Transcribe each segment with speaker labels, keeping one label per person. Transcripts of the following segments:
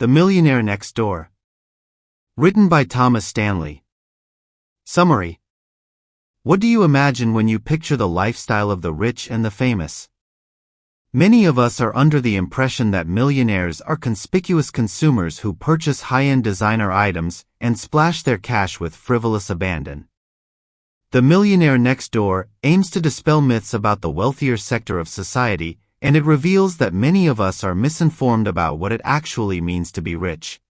Speaker 1: The Millionaire Next Door. Written by Thomas Stanley. Summary. What do you imagine when you picture the lifestyle of the rich and the famous? Many of us are under the impression that millionaires are conspicuous consumers who purchase high-end designer items and splash their cash with frivolous abandon. The Millionaire Next Door aims to dispel myths about the wealthier sector of society, and it reveals that many of us are misinformed about what it actually means to be rich.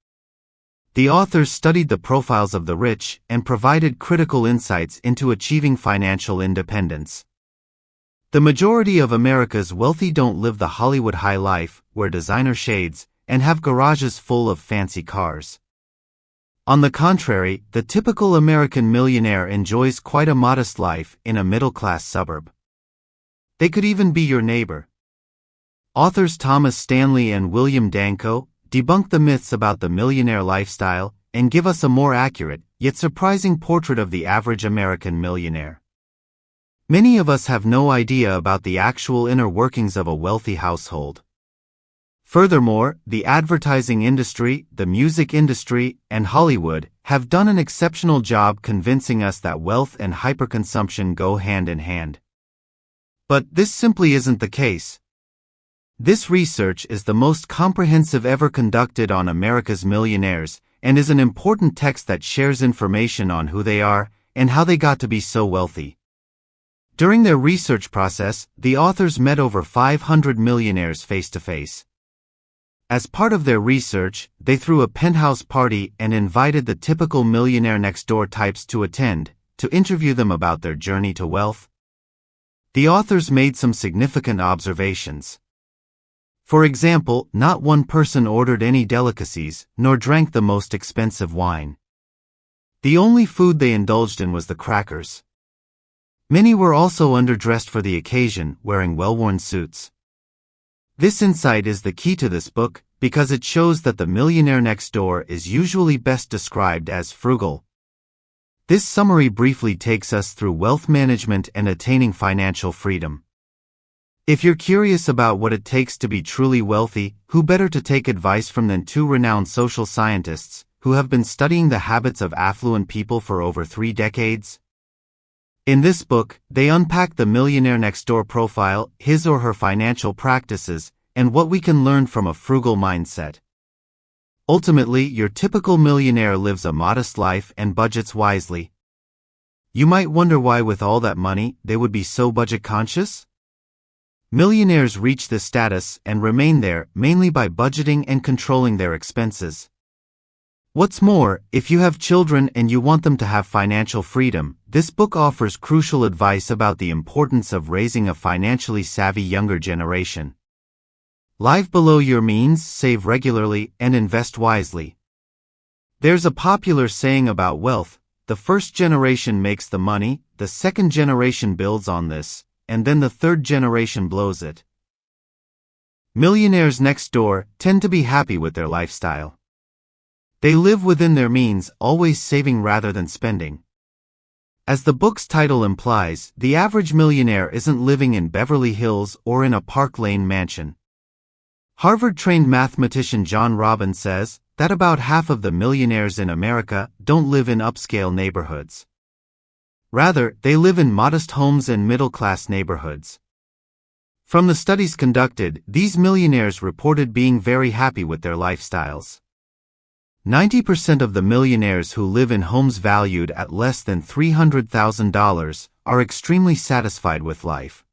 Speaker 1: The authors studied the profiles of the rich and provided critical insights into achieving financial independence. The majority of America's wealthy don't live the Hollywood high life, wear designer shades, and have garages full of fancy cars. On the contrary, the typical American millionaire enjoys quite a modest life in a middle-class suburb. They could even be your neighbor. Authors Thomas Stanley and William Danko debunk the myths about the millionaire lifestyle and give us a more accurate, yet surprising portrait of the average American millionaire. Many of us have no idea about the actual inner workings of a wealthy household. Furthermore, the advertising industry, the music industry, and Hollywood have done an exceptional job convincing us that wealth and hyperconsumption go hand in hand. But this simply isn't the case. This research is the most comprehensive ever conducted on America's millionaires and is an important text that shares information on who they are and how they got to be so wealthy. During their research process, the authors met over 500 millionaires face-to-face. As part of their research, they threw a penthouse party and invited the typical millionaire next-door types to attend, to interview them about their journey to wealth. The authors made some significant observations. For example, not one person ordered any delicacies, nor drank the most expensive wine. The only food they indulged in was the crackers. Many were also underdressed for the occasion, wearing well-worn suits. This insight is the key to this book, because it shows that the millionaire next door is usually best described as frugal. This summary briefly takes us through wealth management and attaining financial freedom. If you're curious about what it takes to be truly wealthy, who better to take advice from than two renowned social scientists, who have been studying the habits of affluent people for over 3 decades? In this book, they unpack the millionaire next door profile, his or her financial practices, and what we can learn from a frugal mindset. Ultimately, your typical millionaire lives a modest life and budgets wisely. You might wonder why with all that money, they would be so budget conscious? Millionaires reach this status and remain there mainly by budgeting and controlling their expenses. What's more, if you have children and you want them to have financial freedom, this book offers crucial advice about the importance of raising a financially savvy younger generation. Live below your means, save regularly, and invest wisely. There's a popular saying about wealth: the first generation makes the money, the second generation builds on this, and then the third generation blows it. Millionaires next door tend to be happy with their lifestyle. They live within their means, always saving rather than spending. As the book's title implies, the average millionaire isn't living in Beverly Hills or in a Park Lane mansion. Harvard-trained mathematician John Robbins says that about half of the millionaires in America don't live in upscale neighborhoods. Rather, they live in modest homes and middle-class neighborhoods. From the studies conducted, these millionaires reported being very happy with their lifestyles. 90% of the millionaires who live in homes valued at less than $300,000 are extremely satisfied with life.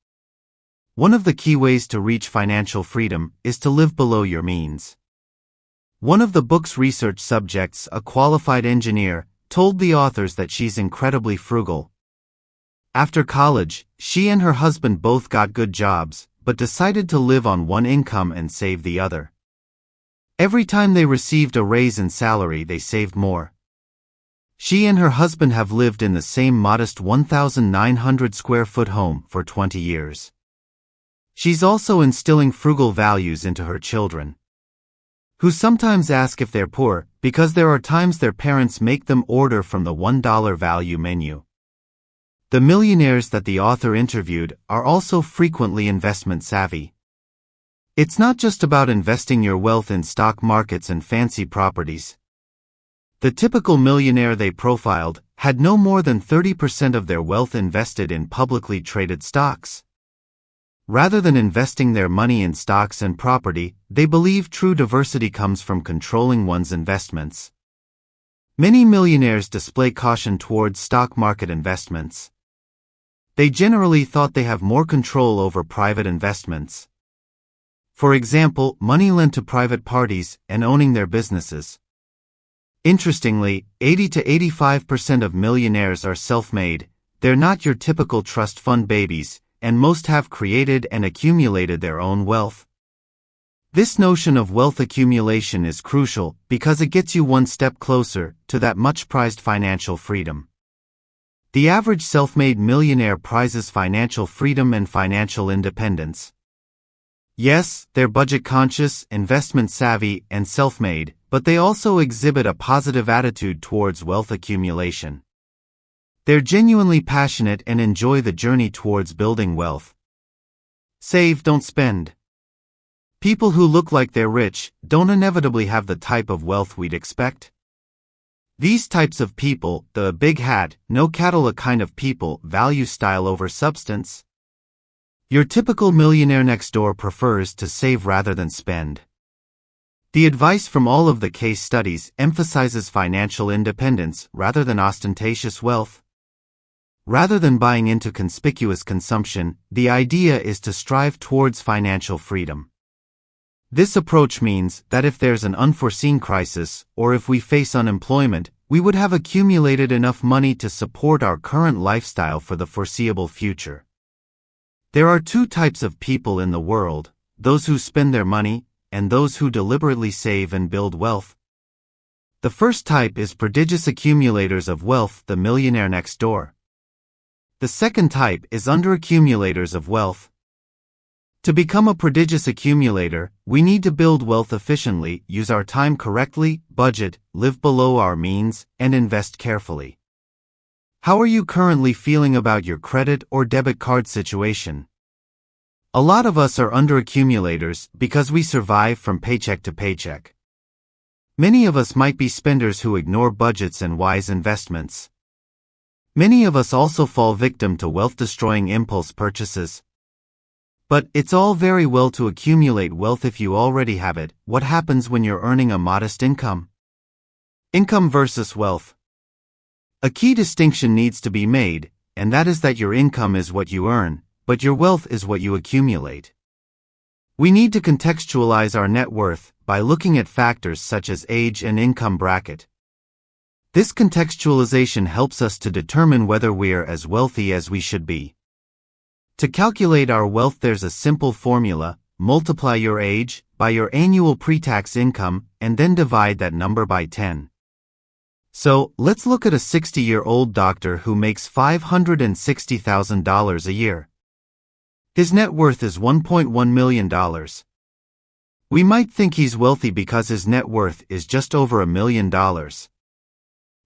Speaker 1: One of the key ways to reach financial freedom is to live below your means. One of the book's research subjects, a qualified engineer, told the authors that she's incredibly frugal. After college, she and her husband both got good jobs, but decided to live on one income and save the other. Every time they received a raise in salary, they saved more. She and her husband have lived in the same modest 1,900 square foot home for 20 years. She's also instilling frugal values into her children, who sometimes ask if they're poor, because there are times their parents make them order from the $1 value menu. The millionaires that the author interviewed are also frequently investment savvy. It's not just about investing your wealth in stock markets and fancy properties. The typical millionaire they profiled had no more than 30% of their wealth invested in publicly traded stocks. Rather than investing their money in stocks and property, they believe true diversity comes from controlling one's investments. Many millionaires display caution towards stock market investments. They generally thought they have more control over private investments. For example, money lent to private parties and owning their businesses. Interestingly, 80 to 85% of millionaires are self-made. They're not your typical trust fund babies, and most have created and accumulated their own wealth. This notion of wealth accumulation is crucial because it gets you one step closer to that much-prized financial freedom. The average self-made millionaire prizes financial freedom and financial independence. Yes, they're budget-conscious, investment-savvy, and self-made, but they also exhibit a positive attitude towards wealth accumulation. They're genuinely passionate and enjoy the journey towards building wealth. Save, don't spend. People who look like they're rich don't inevitably have the type of wealth we'd expect. These types of people, the big hat, no Cadillac kind of people, value style over substance. Your typical millionaire next door prefers to save rather than spend. The advice from all of the case studies emphasizes financial independence rather than ostentatious wealth. Rather than buying into conspicuous consumption, the idea is to strive towards financial freedom. This approach means that if there's an unforeseen crisis, or if we face unemployment, we would have accumulated enough money to support our current lifestyle for the foreseeable future. There are two types of people in the world, those who spend their money, and those who deliberately save and build wealth. The first type is prodigious accumulators of wealth, the millionaire next door. The second type is underaccumulators of wealth. To become a prodigious accumulator, we need to build wealth efficiently, use our time correctly, budget, live below our means, and invest carefully. How are you currently feeling about your credit or debit card situation? A lot of us are underaccumulators because we survive from paycheck to paycheck. Many of us might be spenders who ignore budgets and wise investments. Many of us also fall victim to wealth-destroying impulse purchases. But it's all very well to accumulate wealth if you already have it. What happens when you're earning a modest income? Income versus wealth. A key distinction needs to be made, and that is that your income is what you earn, but your wealth is what you accumulate. We need to contextualize our net worth by looking at factors such as age and income bracket. This contextualization helps us to determine whether we're as wealthy as we should be. To calculate our wealth, there's a simple formula: multiply your age by your annual pre-tax income and then divide that number by 10. So, let's look at a 60-year-old doctor who makes $560,000 a year. His net worth is $1.1 million. We might think he's wealthy because his net worth is just over $1 million.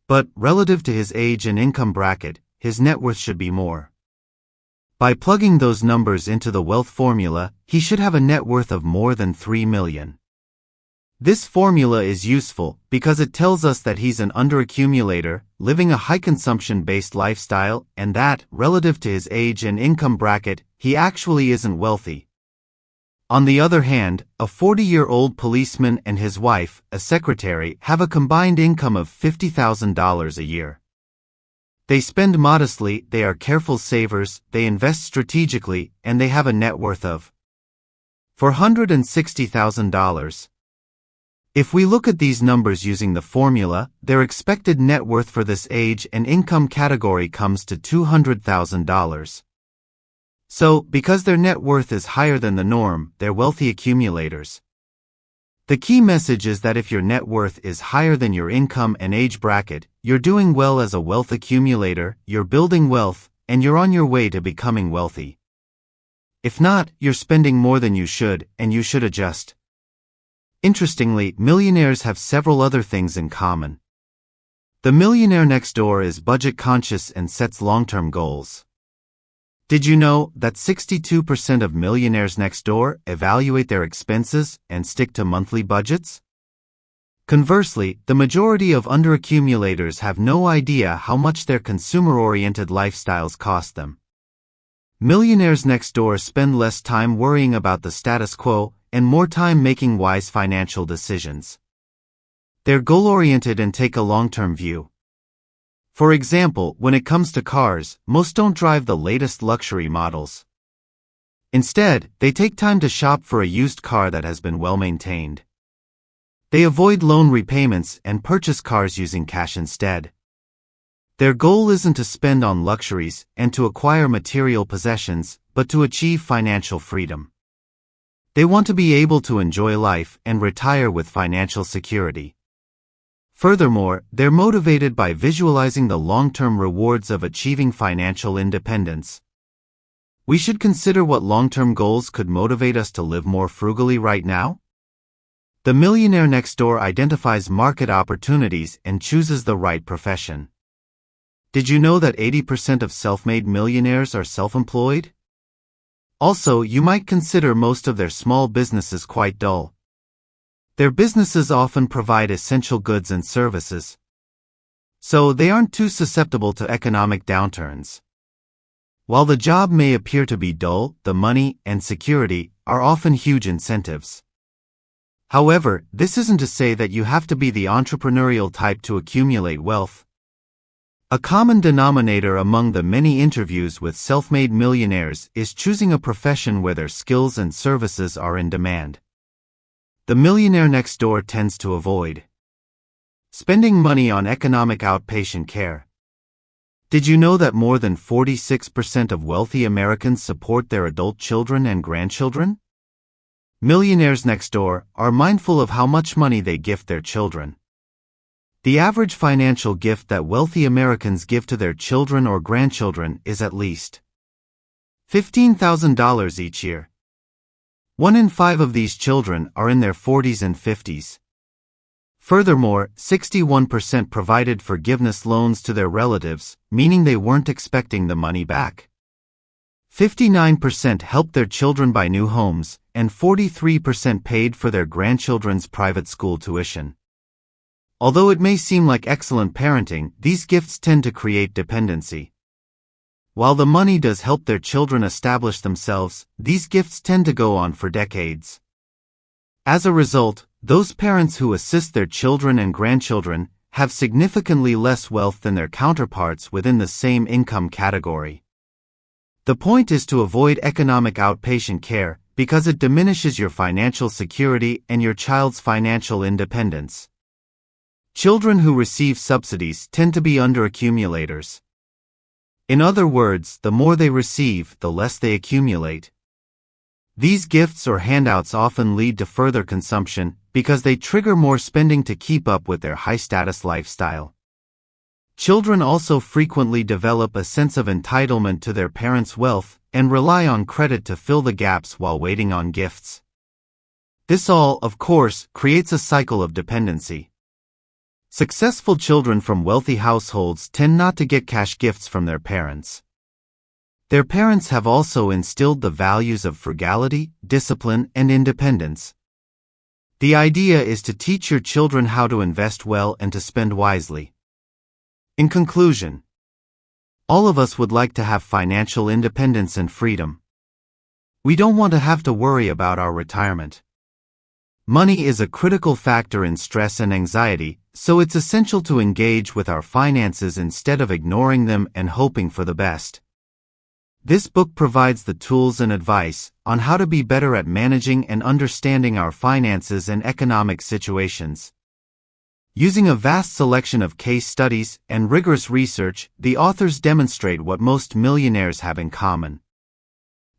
Speaker 1: But, relative to his age and income bracket, his net worth should be more. By plugging those numbers into the wealth formula, he should have a net worth of more than $3 million. This formula is useful because it tells us that he's an underaccumulator, living a high consumption-based lifestyle, and that, relative to his age and income bracket, he actually isn't wealthy. On the other hand, a 40-year-old policeman and his wife, a secretary, have a combined income of $50,000 a year. They spend modestly, they are careful savers, they invest strategically, and they have a net worth of $460,000. If we look at these numbers using the formula, their expected net worth for this age and income category comes to $200,000. So, because their net worth is higher than the norm, they're wealthy accumulators. The key message is that if your net worth is higher than your income and age bracket, you're doing well as a wealth accumulator, you're building wealth, and you're on your way to becoming wealthy. If not, you're spending more than you should, and you should adjust. Interestingly, millionaires have several other things in common. The millionaire next door is budget conscious and sets long-term goals. Did you know that 62% of millionaires next door evaluate their expenses and stick to monthly budgets? Conversely, the majority of underaccumulators have no idea how much their consumer-oriented lifestyles cost them. Millionaires next door spend less time worrying about the status quo and more time making wise financial decisions. They're goal-oriented and take a long-term view. For example, when it comes to cars, most don't drive the latest luxury models. Instead, they take time to shop for a used car that has been well maintained. They avoid loan repayments and purchase cars using cash instead. Their goal isn't to spend on luxuries and to acquire material possessions, but to achieve financial freedom. They want to be able to enjoy life and retire with financial security. Furthermore, they're motivated by visualizing the long-term rewards of achieving financial independence. We should consider what long-term goals could motivate us to live more frugally right now. The millionaire next door identifies market opportunities and chooses the right profession. Did you know that 80% of self-made millionaires are self-employed? Also, you might consider most of their small businesses quite dull. Their businesses often provide essential goods and services, so they aren't too susceptible to economic downturns. While the job may appear to be dull, the money and security are often huge incentives. However, this isn't to say that you have to be the entrepreneurial type to accumulate wealth. A common denominator among the many interviews with self-made millionaires is choosing a profession where their skills and services are in demand. The millionaire next door tends to avoid spending money on economic outpatient care. Did you know that more than 46% of wealthy Americans support their adult children and grandchildren? Millionaires next door are mindful of how much money they gift their children. The average financial gift that wealthy Americans give to their children or grandchildren is at least $15,000 each year. 1 in 5 of these children are in their 40s and 50s. Furthermore, 61% provided forgiveness loans to their relatives, meaning they weren't expecting the money back. 59% helped their children buy new homes, and 43% paid for their grandchildren's private school tuition. Although it may seem like excellent parenting, these gifts tend to create dependency. While the money does help their children establish themselves, these gifts tend to go on for decades. As a result, those parents who assist their children and grandchildren have significantly less wealth than their counterparts within the same income category. The point is to avoid economic outpatient care because it diminishes your financial security and your child's financial independence. Children who receive subsidies tend to be underaccumulators. In other words, the more they receive, the less they accumulate. These gifts or handouts often lead to further consumption because they trigger more spending to keep up with their high-status lifestyle. Children also frequently develop a sense of entitlement to their parents' wealth and rely on credit to fill the gaps while waiting on gifts. This all, of course, creates a cycle of dependency. Successful children from wealthy households tend not to get cash gifts from their parents. Their parents have also instilled the values of frugality, discipline, and independence. The idea is to teach your children how to invest well and to spend wisely. In conclusion, all of us would like to have financial independence and freedom. We don't want to have to worry about our retirement. Money is a critical factor in stress and anxiety, so it's essential to engage with our finances instead of ignoring them and hoping for the best. This book provides the tools and advice on how to be better at managing and understanding our finances and economic situations. Using a vast selection of case studies and rigorous research, the authors demonstrate what most millionaires have in common.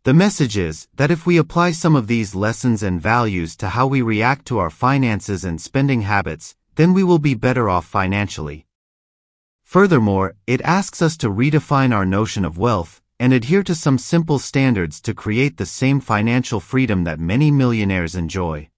Speaker 1: The message is that if we apply some of these lessons and values to how we react to our finances and spending habits, then we will be better off financially. Furthermore, it asks us to redefine our notion of wealth and adhere to some simple standards to create the same financial freedom that many millionaires enjoy.